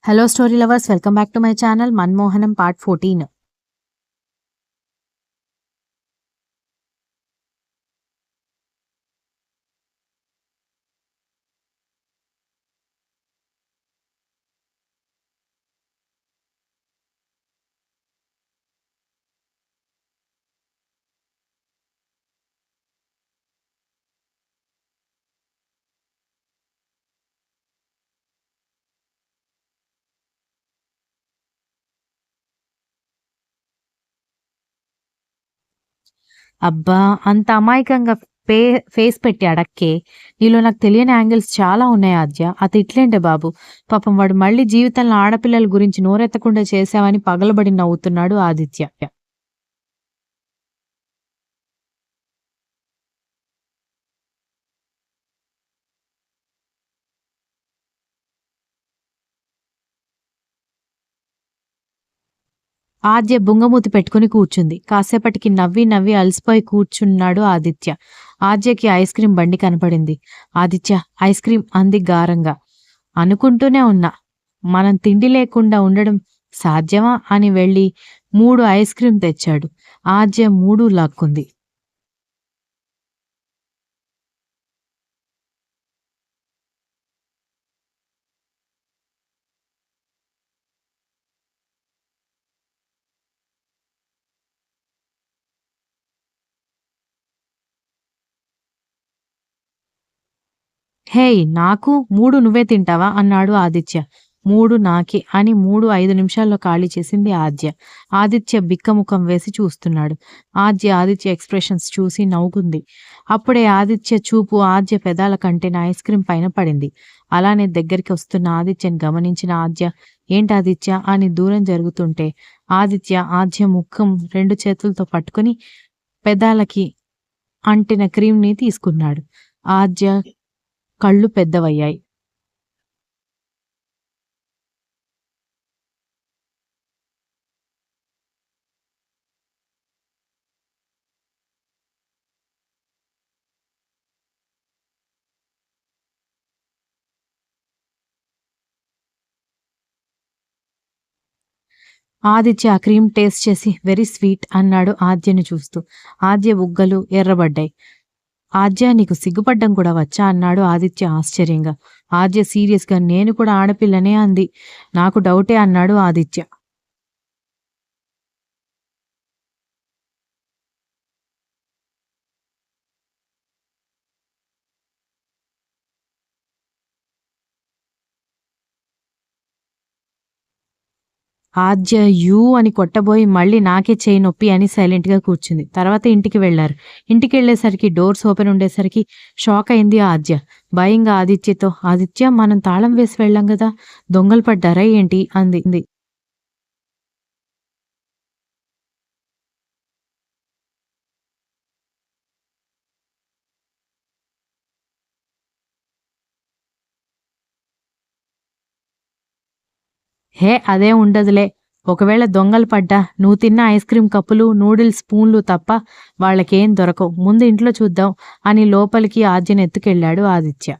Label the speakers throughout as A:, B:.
A: Hello, story lovers. Welcome back to my channel, Manmohanam Part 14. అబ్బా! అంత అమాయకంగా pay face పెట్టి అడక్కే. నీలో నాకు తెలియని యాంగిల్స్ చాలా ఉన్నాయి ఆద్య. ఆ తిట్లేంటే బాబు. పాపం వాడు మళ్ళీ జీవితంలో ఆడపిల్లల గురించి నోరెత్తకుండా చేశావని పగలబడి నవ్వుతున్నాడు ఆదిత్య. ఆద్య బుంగమూతి పెట్టుకుని కూర్చుంది. కాసేపటికి నవ్వి నవ్వి అలసిపోయి కూర్చున్నాడు ఆదిత్య. ఆద్యకి ఐస్ క్రీం బండి కనపడింది. ఆదిత్య, ఐస్ క్రీం అంది గారంగా. అనుకుంటూనే ఉన్నా. మనం తిండి లేకుండా ఉండడం సాధ్యమా అని వెళ్ళి 3 ఐస్ క్రీం తెచ్చాడు. ఆద్య 3 లాక్కుంది. హేయ్, నాకు 3 నువ్వే తింటావా అన్నాడు ఆదిత్య. 3 నాకే అని 3 5 నిమిషాల్లో ఖాళీ చేసింది ఆద్య. ఆదిత్య బిక్కముఖం వేసి చూస్తున్నాడు. ఆదిత్య ఎక్స్ప్రెషన్స్ చూసి నవ్వుకుంది. అప్పుడే ఆదిత్య చూపు ఆద్య పెదాల కంటెన ఐస్ క్రీం పైన పడింది. అలానే దగ్గరికి వస్తున్న ఆదిత్యని గమనించిన ఆద్య, ఏంటాదిత్య అని దూరం జరుగుతుంటే ఆద్య ముఖం 2 చేతులతో పట్టుకుని పెదాలకి అంటిన క్రీంని తీసుకున్నాడు. ఆద్య కళ్ళు పెద్దవయ్యాయి. ఆదిత్య ఆ క్రీమ్ టేస్ట్ చేసి వెరీ స్వీట్ అన్నాడు ఆద్యని చూస్తూ. ఆద్య బుగ్గలు ఎర్రబడ్డాయి. ఆద్య, నీకు సిగ్గుపడ్డం కూడా వచ్చా అన్నాడు ఆదిత్య ఆశ్చర్యంగా. ఆద్య సీరియస్గా, నేను కూడా ఆడపిల్లనే అంది. నాకు డౌటే అన్నాడు ఆదిత్య. ఆద్య యూ అని కొట్టబోయి మళ్ళీ నాకే చేయి నొప్పి అని సైలెంట్గా కూర్చుంది. తర్వాత ఇంటికి వెళ్లారు. ఇంటికి వెళ్లేసరికి డోర్స్ ఓపెన్ ఉండేసరికి షాక్ అయింది ఆద్య. భయంగా ఆదిత్యతో, ఆదిత్య, మనం తాళం వేసి వెళ్ళాం కదా, దొంగలు పడ్డారా ఏంటి అంది. హే, అదే ఉండదులే. ఒకవేళ దొంగలు పడ్డా నువ్వు తిన్న ఐస్ క్రీం కప్పులు, నూడిల్స్ స్పూన్లు తప్ప వాళ్ళకేం దొరకవు. ముందు ఇంట్లో చూద్దాం అని లోపలికి ఆద్యను ఎత్తుకెళ్లాడు ఆదిత్య.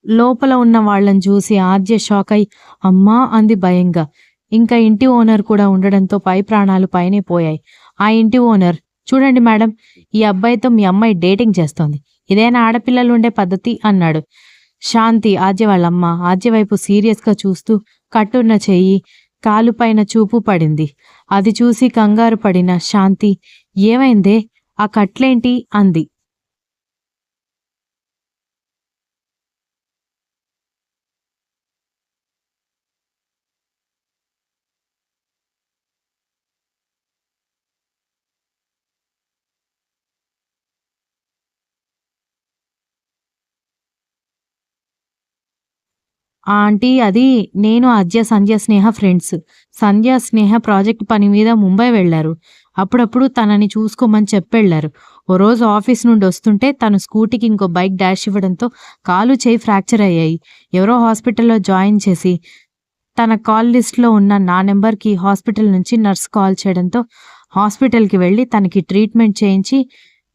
A: లోపల ఉన్న వాళ్ళని చూసి ఆద్య షాక్ అయి అమ్మా అంది భయంగా. ఇంకా ఇంటి ఓనర్ కూడా ఉండడంతో పై ప్రాణాలు పైనే పోయాయి. ఆ ఇంటి ఓనర్, చూడండి మేడం, ఈ అబ్బాయితో మీ అమ్మాయి డేటింగ్ చేస్తోంది. ఇదేనా ఆడపిల్లలు ఉండే పద్ధతి అన్నాడు. శాంతి, ఆద్య వాళ్ళమ్మ, ఆద్య వైపు సీరియస్గా చూస్తూ కట్టున్న చెయ్యి కాలుపైన చూపు పడింది. అది చూసి కంగారు పడిన శాంతి, ఏమైందే, ఆ కట్లేంటి అంది. ఆంటీ, అది నేను సంధ్య స్నేహ ఫ్రెండ్స్. సంధ్య స్నేహ ప్రాజెక్ట్ పని మీద ముంబై వెళ్లారు. అప్పుడప్పుడు తనని చూసుకోమని చెప్పెళ్లారు. ఓ రోజు ఆఫీస్ నుండి వస్తుంటే తను స్కూటీకి ఇంకో బైక్ డాష్ ఇవ్వడంతో కాలు చేయి ఫ్రాక్చర్ అయ్యాయి. ఎవరో హాస్పిటల్లో జాయిన్ చేసి తన కాల్ లిస్ట్లో ఉన్న నా నెంబర్కి హాస్పిటల్ నుంచి నర్స్ కాల్ చేయడంతో హాస్పిటల్‌కి వెళ్ళి తనకి ట్రీట్మెంట్ చేయించి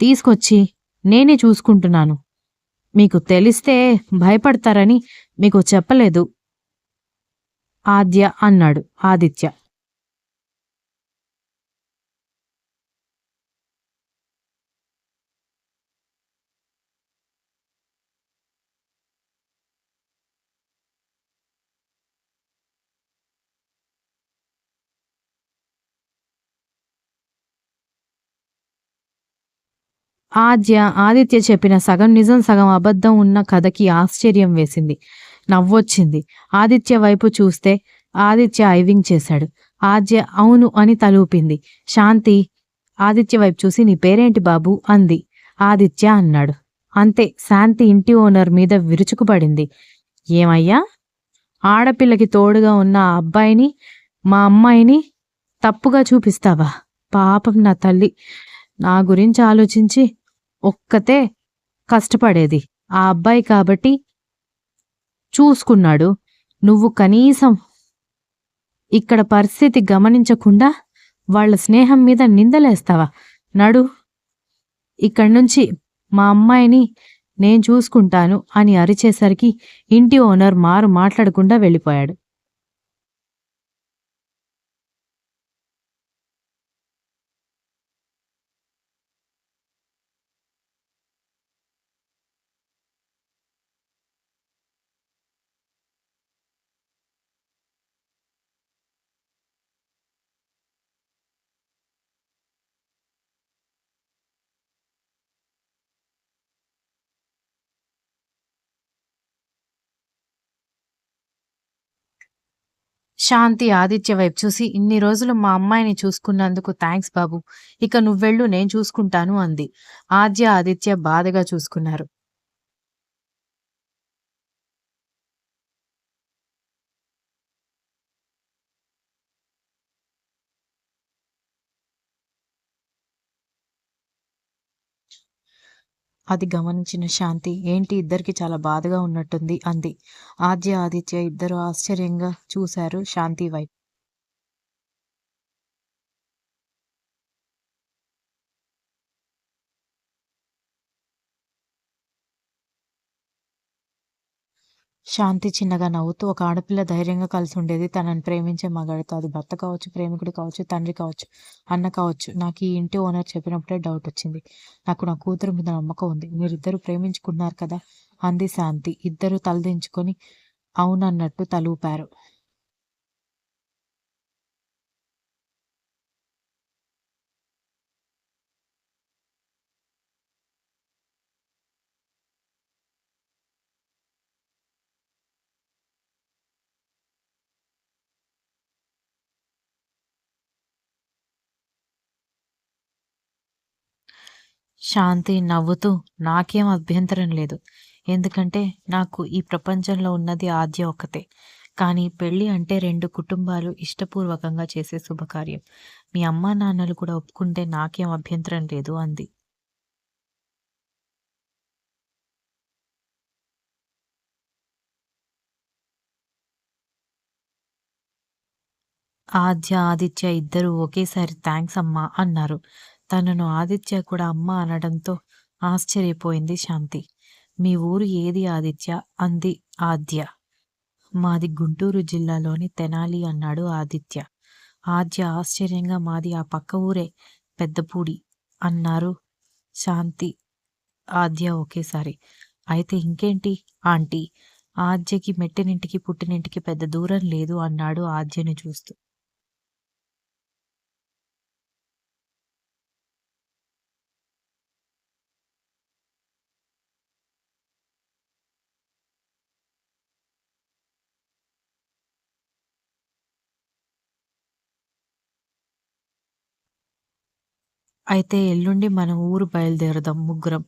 A: తీసుకొచ్చి నేనే చూసుకుంటున్నాను. మీకు తెలిస్తే భయపడతారని మీకు చెప్పలేదు ఆద్య అన్నాడు ఆదిత్య. ఆదిత్య చెప్పిన సగం నిజం సగం అబద్ధం ఉన్న కథకి ఆశ్చర్యం వేసింది. నవ్వొచ్చింది. ఆదిత్య వైపు చూస్తే ఆదిత్య ఐవింగ్ చేశాడు. ఆద్య అవును అని తలూపింది. శాంతి ఆదిత్య వైపు చూసి నీ పేరేంటి బాబు అంది. ఆదిత్య అన్నాడు. అంతే శాంతి ఇంటి ఓనర్ మీద విరుచుకుపడింది. ఏమయ్యా ఆడపిల్లకి తోడుగా ఉన్న ఆ అబ్బాయిని మా అమ్మాయిని తప్పుగా చూపిస్తావా? పాపం నా తల్లి నా గురించి ఆలోచించి ఒక్కతే కష్టపడేది. ఆ అబ్బాయి కాబట్టి చూసుకున్నాడు. నువ్వు కనీసం ఇక్కడ పరిస్థితి గమనించకుండా వాళ్ళ స్నేహం మీద నిందలేస్తావా? నడు ఇక్కడ్నుంచి మా అమ్మాయిని నేను చూసుకుంటాను అని అరిచేసరికి ఇంటి ఓనర్ మారు మాట్లాడకుండా వెళ్ళిపోయాడు. శాంతి ఆదిత్య వైపు చూసి ఇన్ని రోజులు మా అమ్మాయిని చూసుకున్నందుకు థ్యాంక్స్ బాబు. ఇక నువ్వెళ్ళు నేను చూసుకుంటాను అంది. ఆదిత్య బాధగా చూసుకున్నారు. అది గమనించిన శాంతి ఏంటి ఇద్దరికి చాలా బాధగా ఉన్నట్టుంది అంది. ఆదిత్య ఇద్దరు ఆశ్చర్యంగా చూశారు శాంతి వైపు. శాంతి చిన్నగా నవ్వుతూ ఒక ఆడపిల్ల ధైర్యంగా కలిసి ఉండేది తనని ప్రేమించే మగాడితో. అది భర్త కావచ్చు, ప్రేమికుడు కావచ్చు, తండ్రి కావచ్చు, అన్న కావచ్చు. నాకు ఈ ఇంటి ఓనర్ చెప్పినప్పుడే డౌట్ వచ్చింది. నాకు నా కూతురు మీద నమ్మకం ఉంది. మీరిద్దరూ ప్రేమించుకున్నారు కదా అంది శాంతి. ఇద్దరూ తలదించుకొని అవునన్నట్టు తలూపారు. శాంతి నవ్వుతూ నాకేం అభ్యంతరం లేదు. ఎందుకంటే నాకు ఈ ప్రపంచంలో ఉన్నది ఆద్య ఒక్కతే. కానీ పెళ్లి అంటే 2 కుటుంబాలు ఇష్టపూర్వకంగా చేసే శుభకార్యం. మీ అమ్మా నాన్నలు కూడా ఒప్పుకుంటే నాకేం అభ్యంతరం లేదు అంది. ఆదిత్య ఇద్దరూ ఒకేసారి థ్యాంక్స్ అమ్మా అన్నారు. తనను ఆదిత్య కూడా అమ్మ అనడంతో ఆశ్చర్యపోయింది శాంతి. మీ ఊరు ఏది ఆదిత్య అంది ఆద్య. మాది గుంటూరు జిల్లాలోని తెనాలి అన్నాడు ఆదిత్య. ఆద్య ఆశ్చర్యంగా మాది ఆ పక్క ఊరే పెద్దపూడి అన్నారు శాంతి ఆద్య ఒకేసారి. అయితే ఇంకేంటి ఆంటీ ఆద్యకి మెట్టినింటికి పుట్టినింటికి పెద్ద దూరం లేదు అన్నాడు ఆద్యని చూస్తూ. అయితే ఎల్లుండి మనం ఊరు బయలుదేరదాం ముగ్గురం.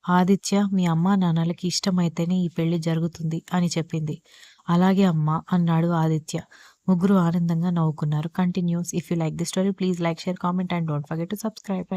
A: ఆదిత్య మీ అమ్మా నాన్నలకి ఇష్టమైతేనే ఈ పెళ్లి జరుగుతుంది అని చెప్పింది. అలాగే అమ్మా అన్నాడు ఆదిత్య. ముగ్గురు ఆనందంగా నవ్వుకున్నారు. Continues. If you like the story please like, share, comment and don't forget to subscribe.